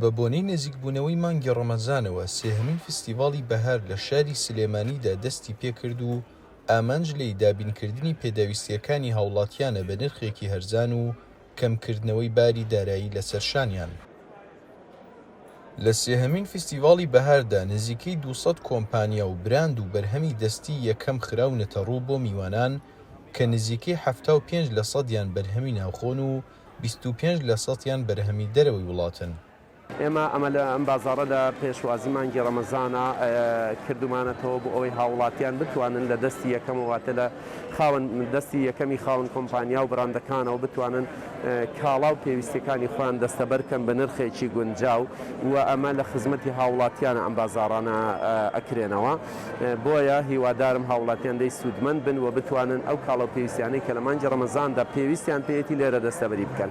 بە بۆنەی نزیکبوونەوەی مانگی ڕەمەزانەوە سێهەمین فستیڤاڵی بەهار لە شاری سلێمانیدا دەستی پێکرد و ئامانج لەی دابینکردنی پێداویستیەکانی هاوڵاتیانە بە نرخێکی هەرزان و کەمکردنەوەی باری دارایی لەسەر شانیان. لە سێهەمین فستیڤاڵی بەهاردا نزیکەی 200 کۆمپانیا و براند و بەرهەمی دەستی یەکەم خراونەتە ڕوو بۆ میوانان کە نزیکەی 75% بەرهەمی ناوخۆن و 25% بەرهەمی دەرەوەی وڵاتن. ئێمە ئەمە لە ئەم بازاڕەدا پێشوازی مانگی ڕەمەزانە کردومانەتەوە بۆ ئەوەی هاوڵاتیان بتوانن لە دەستی یەکەم واتە لە دەستی یەکەمی خاوەن کۆمپانیا و بڕاندەکانەوە بتوانن کاڵا و پێویستەکانی خۆیان دەستەبەرکەن بە نرخێکی گونجاو و ئەمە لە خزمەتی هاوڵاتیانە ئەم بازاڕانە ئەکرێنەوە. بۆیە هیوادارم هاوڵاتیان دەی سوودمەند بن و بتوانن ئەو کاڵە و پێویستیانەی کە لە مانگی ڕەمەزاندا پێویستیان پێێتی لێرە دەستەبەری بکەن.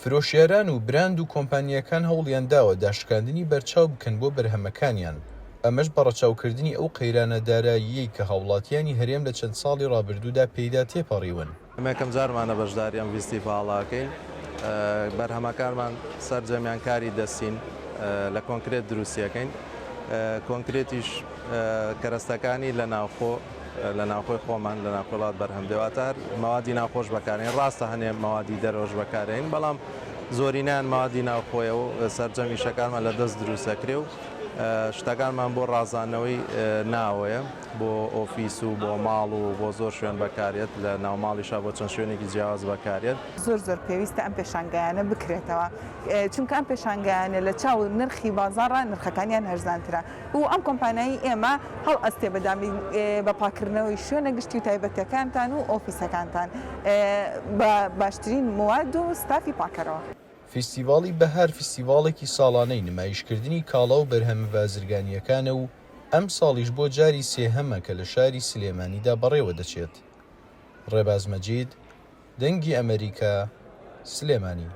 فرۆشیاران و براند و کۆمپانیەکان هەوڵیان داوە داشکاندنی بەرچاو بکەن بۆ بەرهەمەکانیان. ئەمەش بەڕەچاوکردنی ئەو قەیرانە داراییەی کە هاوڵاتیانی هەرێم لە چەند ساڵی ڕابردوودا پێیدا تێپەڕیون. ئەمەکەم جارمانە بەشداری ئەم فستیڤاڵەکەین. بەرهەمەکانمان سەرجەمیان کاری دەستین لە کۆنکرێت دروستیەکەین. کۆنکرێتیش کەرەستەکانی لە ناوخۆی خۆمان لە ناوخۆڵات بەرهەمدەواتار مەوادی ناوخۆش بەکارێن. ڕاستە هەنێ مەوادی دەرۆژ بەکارێن، بەڵام زۆرینیان مەوادی ناوخۆیە و سەرجەمی شەکانمان لە دەست دروستەکرێ و شتەکانمان بۆ ڕازانەوەی ناوەیە بۆ ئۆفیس و بۆ ماڵ و بۆ زۆر شوێن بەکارێت لە ناوماڵیشا بۆ چەند شوێنێکی جیاواز بەکارێت. زۆر پێویستە ئەم پێشانگایانە بکرێتەوە، چونکە ئەم پێشانگایانە لە چاو نرخی بازاڕە نرخەکانیان هەرزانترە و ئەم کۆمپانیایی ئێمە هەڵ ئەستێ بەدامی بەپاکردنەوەی شوێنە گشتی و تایبەتەکانتان و ئۆفیسەکانتان بە باشترین مواد و ستافی پاکەرەوە. فستیڤاڵی بەهار فستیڤاڵێکی ساڵانەی نمایشکردنی کاڵا و بەرهەمە بازرگانیەکانە و ئەم ساڵیش بۆ جاری سێهەمە کە لە شاری سلێمانیدا بەڕێوە دەچێت. ڕێباز مەجید، دەنگی ئەمریکا، سلێمانی.